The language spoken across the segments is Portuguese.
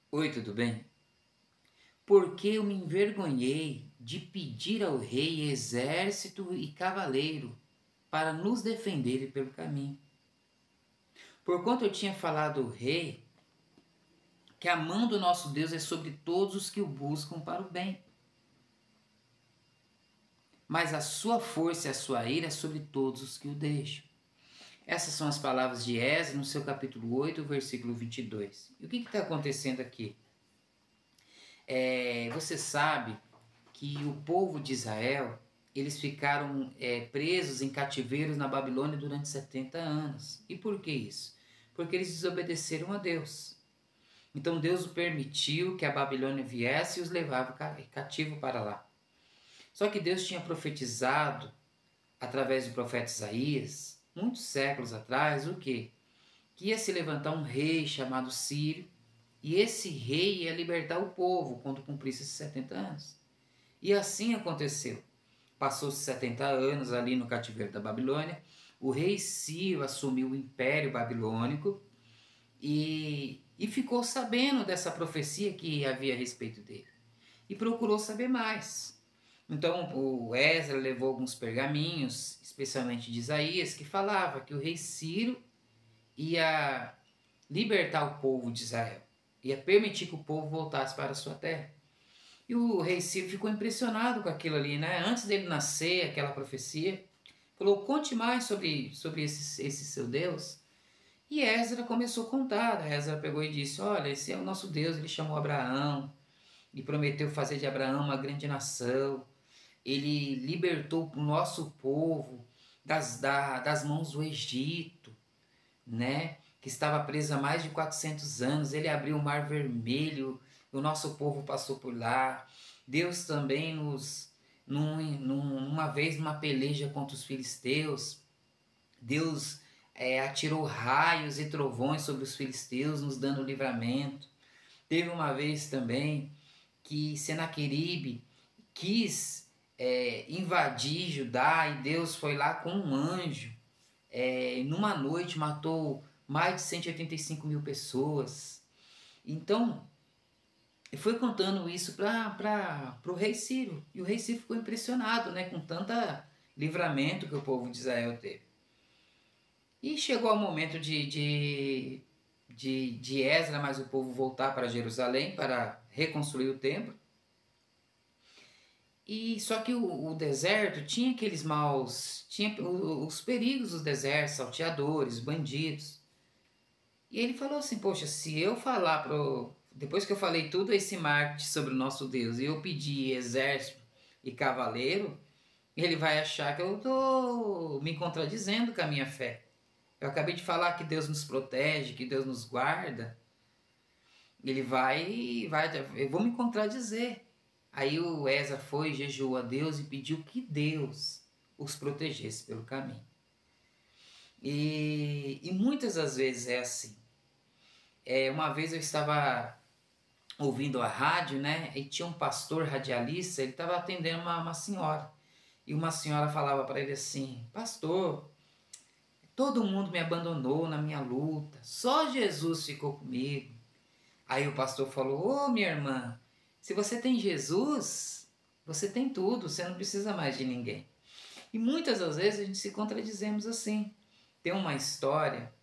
Oi, tudo bem? Porque eu me envergonhei de pedir ao rei exército e cavaleiro para nos defenderem pelo caminho. Porquanto eu tinha falado ao rei que a mão do nosso Deus é sobre todos os que o buscam para o bem, mas a sua força e a sua ira é sobre todos os que o deixam. Essas são as palavras de Esdras no seu capítulo 8, versículo 22. E o que está acontecendo aqui? Você sabe que o povo de Israel, eles ficaram presos em cativeiros na Babilônia durante 70 anos. E por que isso? Porque eles desobedeceram a Deus. Então Deus permitiu que a Babilônia viesse e os levava cativo para lá. Só que Deus tinha profetizado, através do profeta Isaías, muitos séculos atrás, o quê? Que ia se levantar um rei chamado Sírio, e esse rei ia libertar o povo quando cumprisse esses 70 anos. E assim aconteceu. Passou-se 70 anos ali no cativeiro da Babilônia, o rei Ciro assumiu o império babilônico e ficou sabendo dessa profecia que havia a respeito dele. E procurou saber mais. Então o Esdras levou alguns pergaminhos, especialmente de Isaías, que falava que o rei Ciro ia libertar o povo de Israel, ia permitir que o povo voltasse para a sua terra. E o rei Ciro ficou impressionado com aquilo ali, né? Antes dele nascer, aquela profecia, falou: conte mais sobre esse seu Deus. E Esdras começou a contar. Esdras pegou e disse: olha, esse é o nosso Deus. Ele chamou Abraão e prometeu fazer de Abraão uma grande nação. Ele libertou o nosso povo das mãos do Egito, né? Que estava preso há mais de 400 anos. Ele abriu o Mar Vermelho, o nosso povo passou por lá. Deus também uma vez numa peleja contra os filisteus, Deus atirou raios e trovões sobre os filisteus, nos dando livramento. Teve uma vez também que Senaqueribe quis invadir Judá, e Deus foi lá com um anjo. Numa noite matou mais de 185 mil pessoas. Então, ele foi contando isso para o rei Ciro. E o rei Ciro ficou impressionado, né, com tanta livramento que o povo de Israel teve. E chegou o momento de Esdras, mais o povo voltar para Jerusalém para reconstruir o templo. E só que o deserto tinha aqueles maus, tinha os perigos dos desertos, salteadores, bandidos. E ele falou assim: poxa, se eu falar depois que eu falei tudo esse marketing sobre o nosso Deus e eu pedir exército e cavaleiro, ele vai achar que eu estou me contradizendo com a minha fé. Eu acabei de falar que Deus nos protege, que Deus nos guarda. Ele vai, eu vou me contradizer. Aí o Esdras foi, jejuou a Deus e pediu que Deus os protegesse pelo caminho. E muitas das vezes é assim. Uma vez eu estava ouvindo a rádio, né? E tinha um pastor radialista, ele estava atendendo uma senhora. E uma senhora falava para ele assim: pastor, todo mundo me abandonou na minha luta, só Jesus ficou comigo. Aí o pastor falou: ô minha irmã, se você tem Jesus, você tem tudo, você não precisa mais de ninguém. E muitas das vezes a gente se contradizemos assim. Tem uma história,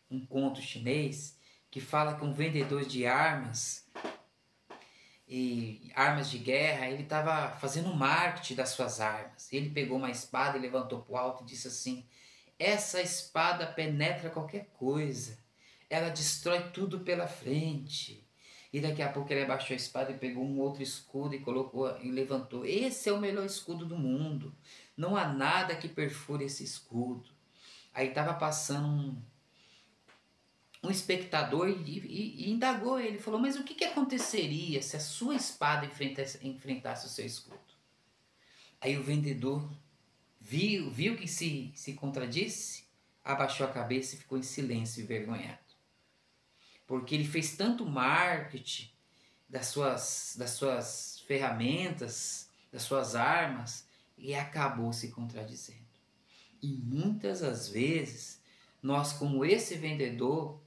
um conto chinês, que fala que um vendedor de armas e armas de guerra, ele estava fazendo marketing das suas armas. Ele pegou uma espada e levantou para o alto e disse assim: essa espada penetra qualquer coisa, ela destrói tudo pela frente. E daqui a pouco ele abaixou a espada e pegou um outro escudo e colocou e levantou: esse é o melhor escudo do mundo, não há nada que perfure esse escudo. Aí estava passando um espectador e indagou ele, falou: mas o que aconteceria se a sua espada enfrentasse o seu escudo? Aí o vendedor viu que se contradisse, abaixou a cabeça e ficou em silêncio, envergonhado. Porque ele fez tanto marketing das suas ferramentas, das suas armas, e acabou se contradizendo. E muitas das vezes, nós, como esse vendedor,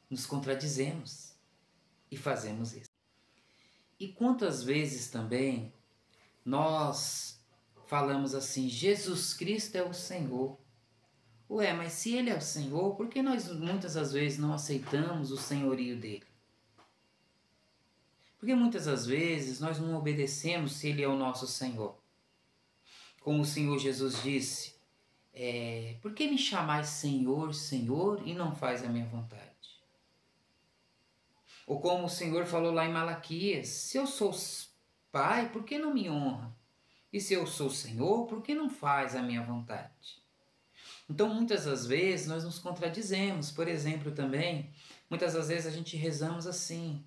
nos contradizemos. e fazemos isso. E quantas vezes também nós falamos assim, Jesus Cristo é o Senhor. Ué, mas se Ele é o Senhor, por que nós muitas das vezes não aceitamos o senhorio dEle? Porque muitas das vezes nós não obedecemos se Ele é o nosso Senhor. Como o Senhor Jesus disse, por que me chamais Senhor, Senhor, e não faz a minha vontade? Ou como o Senhor falou lá em Malaquias, se eu sou Pai, por que não me honra? E se eu sou Senhor, por que não faz a minha vontade? Então, muitas das vezes, nós nos contradizemos. Por exemplo, também, muitas das vezes a gente rezamos assim,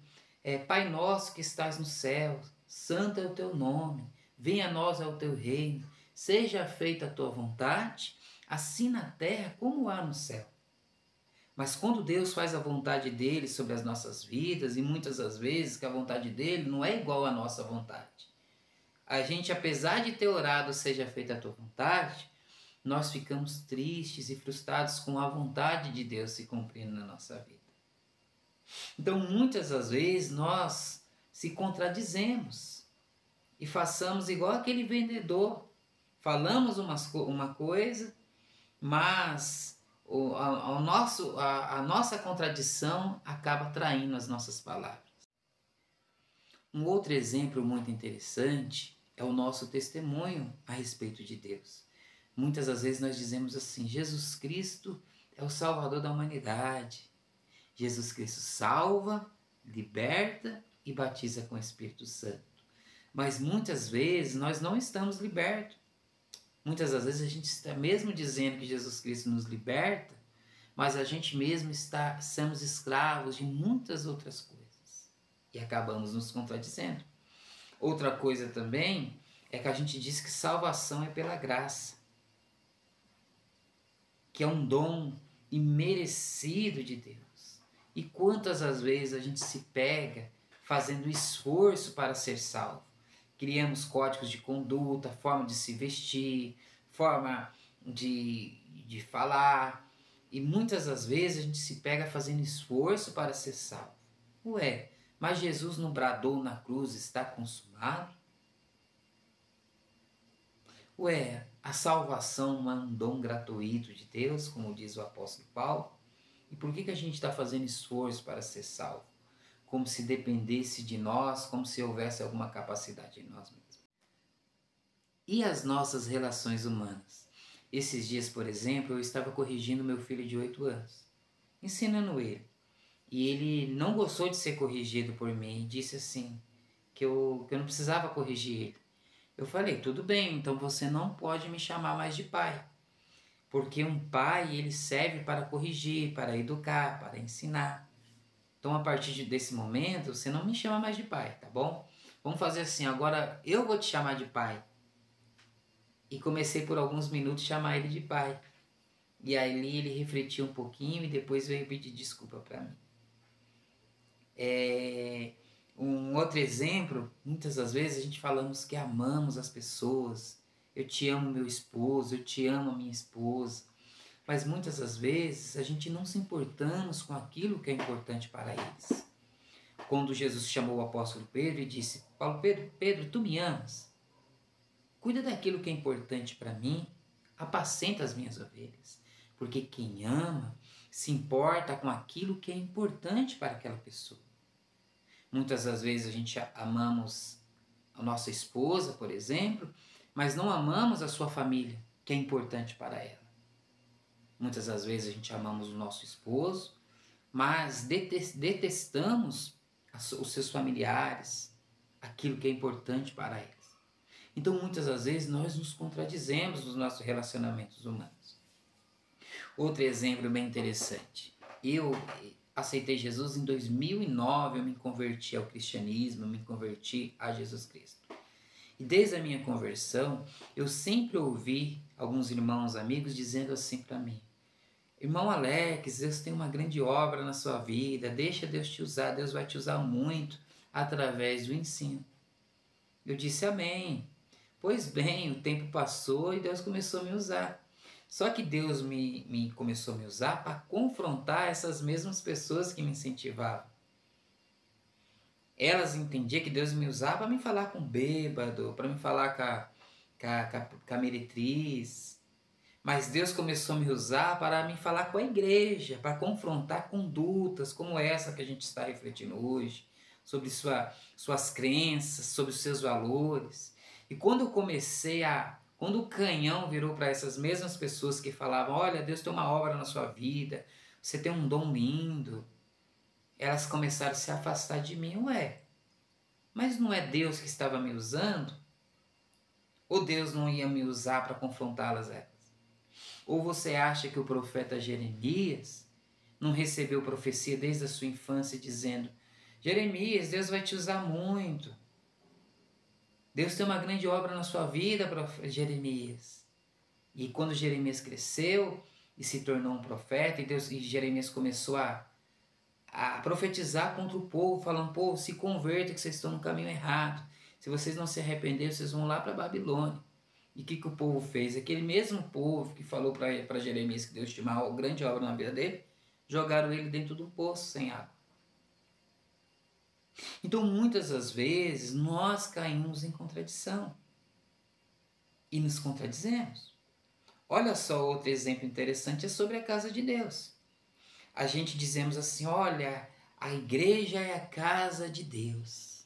Pai nosso que estás no céu, santo é o teu nome, venha a nós o teu reino, seja feita a tua vontade, assim na terra como há no céu. Mas quando Deus faz a vontade dele sobre as nossas vidas, e muitas das vezes que a vontade dele não é igual à nossa vontade, a gente, apesar de ter orado, seja feita a tua vontade, nós ficamos tristes e frustrados com a vontade de Deus se cumprindo na nossa vida. Então, muitas das vezes, nós se contradizemos e façamos igual aquele vendedor. Falamos uma coisa, mas a nossa contradição acaba traindo as nossas palavras. Um outro exemplo muito interessante é o nosso testemunho a respeito de Deus. Muitas das vezes nós dizemos assim, Jesus Cristo é o Salvador da humanidade. Jesus Cristo salva, liberta e batiza com o Espírito Santo. Mas muitas vezes nós não estamos libertos. Muitas das vezes a gente está mesmo dizendo que Jesus Cristo nos liberta, mas a gente mesmo somos escravos de muitas outras coisas. E acabamos nos contradizendo. Outra coisa também é que a gente diz que salvação é pela graça, que é um dom imerecido de Deus. E quantas as vezes a gente se pega fazendo esforço para ser salvo? Criamos códigos de conduta, forma de se vestir, forma de falar, e muitas das vezes a gente se pega fazendo esforço para ser salvo. Ué, mas Jesus não bradou na cruz, está consumado? Ué, a salvação não é um dom gratuito de Deus, como diz o apóstolo Paulo? E por que a gente está fazendo esforço para ser salvo? Como se dependesse de nós, como se houvesse alguma capacidade em nós mesmos. E as nossas relações humanas? Esses dias, por exemplo, eu estava corrigindo meu filho de 8 anos, ensinando ele. E ele não gostou de ser corrigido por mim e disse assim, que eu não precisava corrigir ele. Eu falei, tudo bem, então você não pode me chamar mais de pai. Porque um pai, ele serve para corrigir, para educar, para ensinar. Então, a partir desse momento, você não me chama mais de pai, tá bom? Vamos fazer assim, agora eu vou te chamar de pai. E comecei por alguns minutos a chamar ele de pai. E aí ele refletiu um pouquinho e depois veio pedir desculpa para mim. Um outro exemplo, muitas das vezes a gente falamos que amamos as pessoas. Eu te amo, meu esposo, eu te amo, a minha esposa. Mas muitas das vezes a gente não se importamos com aquilo que é importante para eles. Quando Jesus chamou o apóstolo Pedro e disse, Pedro, tu me amas? Cuida daquilo que é importante para mim, apacenta as minhas ovelhas. Porque quem ama se importa com aquilo que é importante para aquela pessoa. Muitas das vezes a gente amamos a nossa esposa, por exemplo, mas não amamos a sua família, que é importante para ela. Muitas das vezes a gente amamos o nosso esposo, mas detestamos os seus familiares, aquilo que é importante para eles. Então, muitas das vezes, nós nos contradizemos nos nossos relacionamentos humanos. Outro exemplo bem interessante. Eu aceitei Jesus em 2009, eu me converti ao cristianismo, eu me converti a Jesus Cristo. E desde a minha conversão, eu sempre ouvi alguns irmãos, amigos, dizendo assim para mim, irmão Alex, Deus tem uma grande obra na sua vida, deixa Deus te usar, Deus vai te usar muito através do ensino. Eu disse amém. Pois bem, o tempo passou e Deus começou a me usar. Só que Deus me começou a me usar para confrontar essas mesmas pessoas que me incentivavam. Elas entendiam que Deus me usava para me falar com bêbado, para me falar com a meretriz. Mas Deus começou a me usar para me falar com a igreja, para confrontar condutas como essa que a gente está refletindo hoje, sobre suas crenças, sobre os seus valores. E quando eu comecei quando o canhão virou para essas mesmas pessoas que falavam, olha, Deus tem uma obra na sua vida, você tem um dom lindo, elas começaram a se afastar de mim. Ué, mas não é Deus que estava me usando? Ou Deus não ia me usar para confrontá-las? Ou você acha que o profeta Jeremias não recebeu profecia desde a sua infância dizendo, Jeremias, Deus vai te usar muito. Deus tem uma grande obra na sua vida, Jeremias. E quando Jeremias cresceu e se tornou um profeta, e Jeremias começou a profetizar contra o povo, falando, povo, se converta que vocês estão no caminho errado. Se vocês não se arrependerem, vocês vão lá para Babilônia. E o que o povo fez? Aquele mesmo povo que falou para Jeremias que Deus tinha uma grande obra na vida dele, jogaram ele dentro do poço sem água. Então, muitas das vezes, nós caímos em contradição. E nos contradizemos. Olha só outro exemplo interessante, é sobre a casa de Deus. A gente dizemos assim, olha, a igreja é a casa de Deus.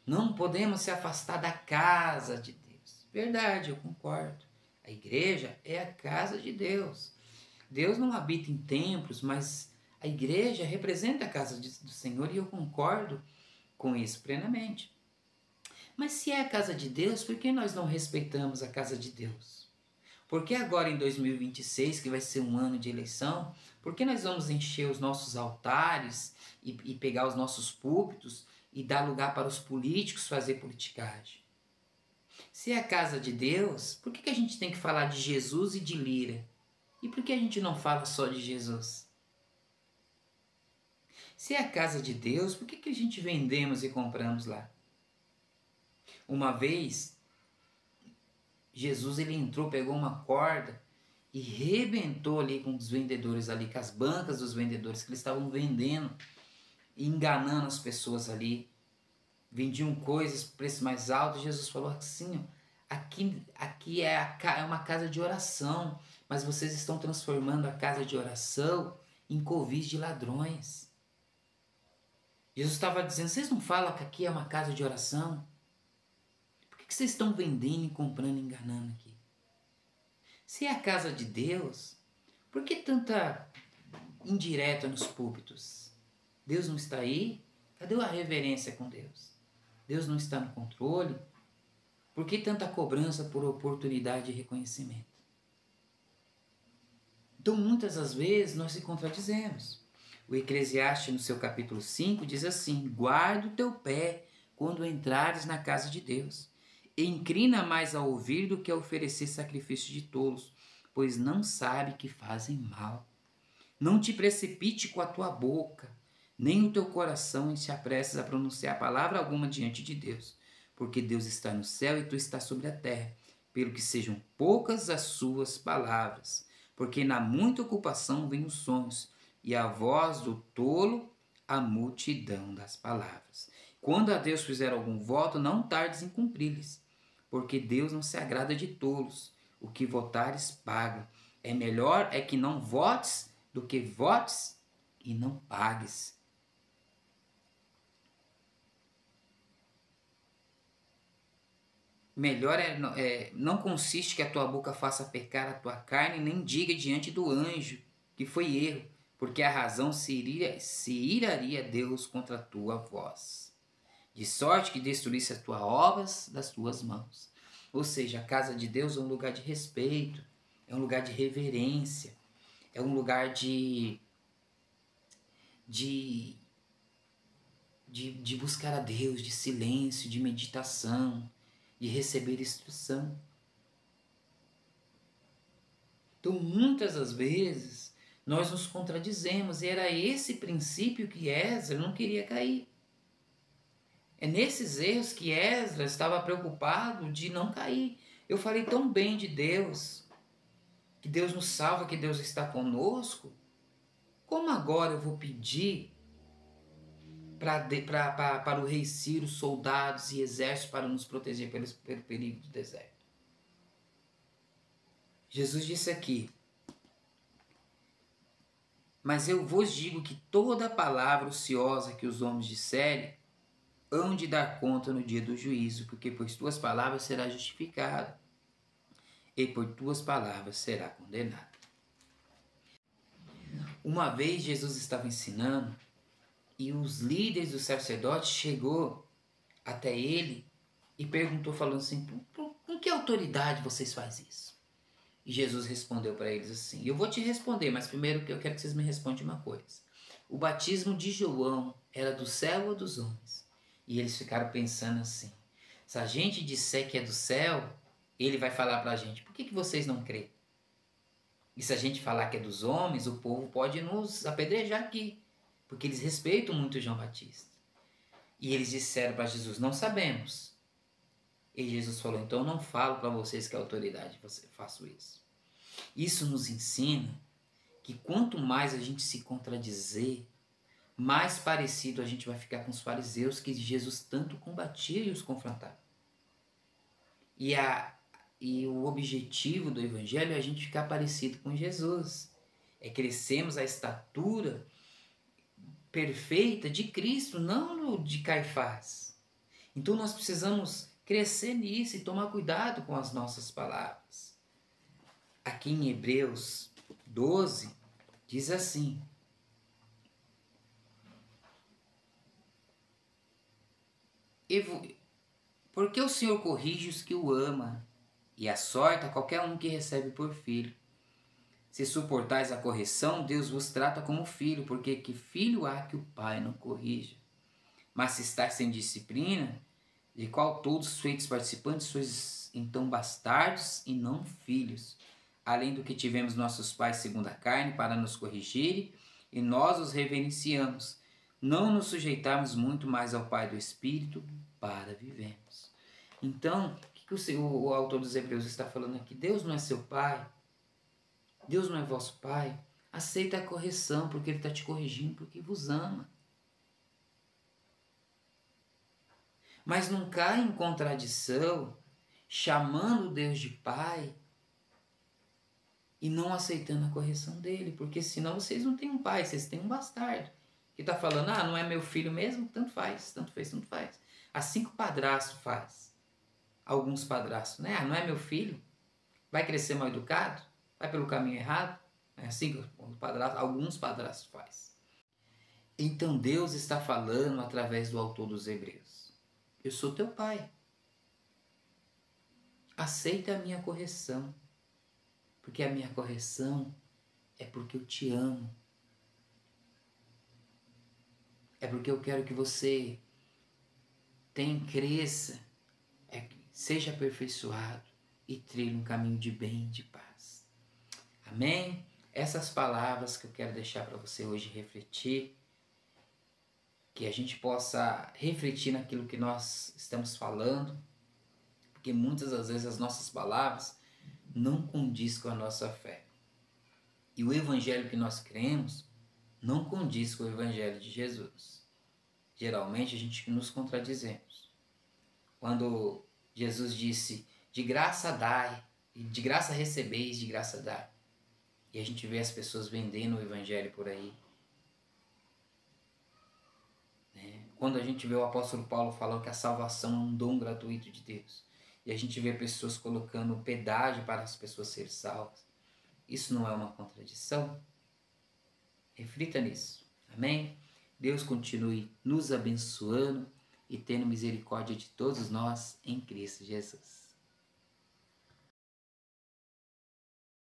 Não podemos se afastar da casa de Deus. Verdade, eu concordo. A igreja é a casa de Deus. Deus não habita em templos, mas a igreja representa a casa do Senhor e eu concordo com isso plenamente. Mas se é a casa de Deus, por que nós não respeitamos a casa de Deus? Por que agora em 2026, que vai ser um ano de eleição, por que nós vamos encher os nossos altares e pegar os nossos púlpitos e dar lugar para os políticos fazer politicagem? Se é a casa de Deus, por que a gente tem que falar de Jesus e de Lira? E por que a gente não fala só de Jesus? Se é a casa de Deus, por que a gente vendemos e compramos lá? Uma vez, Jesus ele entrou, pegou uma corda e rebentou ali com os vendedores ali, com as bancas dos vendedores, que eles estavam vendendo e enganando as pessoas ali. Vendiam coisas por preço mais alto. Jesus falou assim, aqui é uma casa de oração, mas vocês estão transformando a casa de oração em covis de ladrões. Jesus estava dizendo, vocês não falam que aqui é uma casa de oração? Por que vocês estão vendendo e comprando e enganando aqui? Se é a casa de Deus, por que tanta indireta nos púlpitos? Deus não está aí? Cadê a reverência com Deus? Deus não está no controle? Por que tanta cobrança por oportunidade e reconhecimento? Então, muitas das vezes, nós se contradizemos. O Eclesiastes, no seu capítulo 5, diz assim, guarda o teu pé quando entrares na casa de Deus. Inclina mais a ouvir do que a oferecer sacrifício de tolos, pois não sabe que fazem mal. Não te precipite com a tua boca, nem o teu coração se apresses a pronunciar palavra alguma diante de Deus, porque Deus está no céu e tu estás sobre a terra, pelo que sejam poucas as suas palavras, porque na muita ocupação vêm os sonhos, e a voz do tolo a multidão das palavras. Quando a Deus fizer algum voto, não tardes em cumpri-lhes, porque Deus não se agrada de tolos. O que votares, paga. É melhor é que não votes do que votes e não pagues. Melhor não consiste que a tua boca faça pecar a tua carne, nem diga diante do anjo que foi erro, porque a razão se iraria Deus contra a tua voz, de sorte que destruísse as tuas obras das tuas mãos. Ou seja, a casa de Deus é um lugar de respeito, é um lugar de reverência, é um lugar de buscar a Deus, de silêncio, de meditação, de receber instrução. Então, muitas das vezes, nós nos contradizemos, e era esse princípio que Esdras não queria cair. É nesses erros que Esdras estava preocupado de não cair. Eu falei tão bem de Deus, que Deus nos salva, que Deus está conosco. Como agora eu vou pedir para o rei Ciro soldados e exércitos para nos proteger pelo perigo do deserto. Jesus disse aqui: mas eu vos digo que toda palavra ociosa que os homens disserem, hão de dar conta no dia do juízo, porque por tuas palavras será justificado, e por tuas palavras será condenado. Uma vez Jesus estava ensinando, e os líderes dos sacerdotes chegou até ele e perguntou, falando assim: com que autoridade vocês fazem isso? E Jesus respondeu para eles assim: eu vou te responder, mas primeiro que eu quero que vocês me respondam uma coisa. O batismo de João era do céu ou dos homens? E eles ficaram pensando assim: se a gente disser que é do céu, ele vai falar para a gente: por que vocês não creem? E se a gente falar que é dos homens, o povo pode nos apedrejar aqui, porque eles respeitam muito João Batista. E eles disseram para Jesus: não sabemos. E Jesus falou: então eu não falo para vocês que é autoridade faço isso. Isso nos ensina que quanto mais a gente se contradizer, mais parecido a gente vai ficar com os fariseus que Jesus tanto combatia e os confrontava. E o objetivo do evangelho é a gente ficar parecido com Jesus. É crescermos a estatura perfeita de Cristo, não de Caifás. Então nós precisamos crescer nisso e tomar cuidado com as nossas palavras. Aqui em Hebreus 12, diz assim: porque o Senhor corrige os que o ama, e açoita qualquer um que recebe por filho. Se suportais a correção, Deus vos trata como filho, porque que filho há que o pai não corrija? Mas se estáis sem disciplina, de qual todos feitos participantes, sois então bastardos e não filhos. Além do que tivemos nossos pais segundo a carne para nos corrigir, e nós os reverenciamos. Não nos sujeitarmos muito mais ao Pai do Espírito para vivermos. Então, o que o autor dos Hebreus está falando aqui? Deus não é seu pai? Deus não é vosso pai? Aceita a correção, porque ele está te corrigindo, porque vos ama. Mas não cai em contradição, chamando Deus de pai e não aceitando a correção dele, porque senão vocês não têm um pai, vocês têm um bastardo, que está falando: não é meu filho mesmo? Tanto faz, tanto fez, tanto faz. Assim que o padrasto faz. Alguns padrastos, né? Não é meu filho? Vai crescer mal educado? Vai pelo caminho errado? É assim que alguns padrastos faz. Então Deus está falando através do autor dos Hebreus: eu sou teu pai. Aceita a minha correção. Porque a minha correção é porque eu te amo. É porque eu quero que você cresça, seja aperfeiçoado e trilhe um caminho de bem e de paz. Amém? Essas palavras que eu quero deixar para você hoje refletir, que a gente possa refletir naquilo que nós estamos falando, porque muitas das vezes as nossas palavras não condiz com a nossa fé. E o evangelho que nós cremos não condiz com o evangelho de Jesus. Geralmente a gente nos contradizemos. Quando Jesus disse: de graça dai, de graça recebeis, de graça dai. E a gente vê as pessoas vendendo o evangelho por aí. Quando a gente vê o apóstolo Paulo falando que a salvação é um dom gratuito de Deus, e a gente vê pessoas colocando pedágio para as pessoas serem salvas, isso não é uma contradição? Reflita nisso. Amém? Deus continue nos abençoando e tendo misericórdia de todos nós em Cristo Jesus.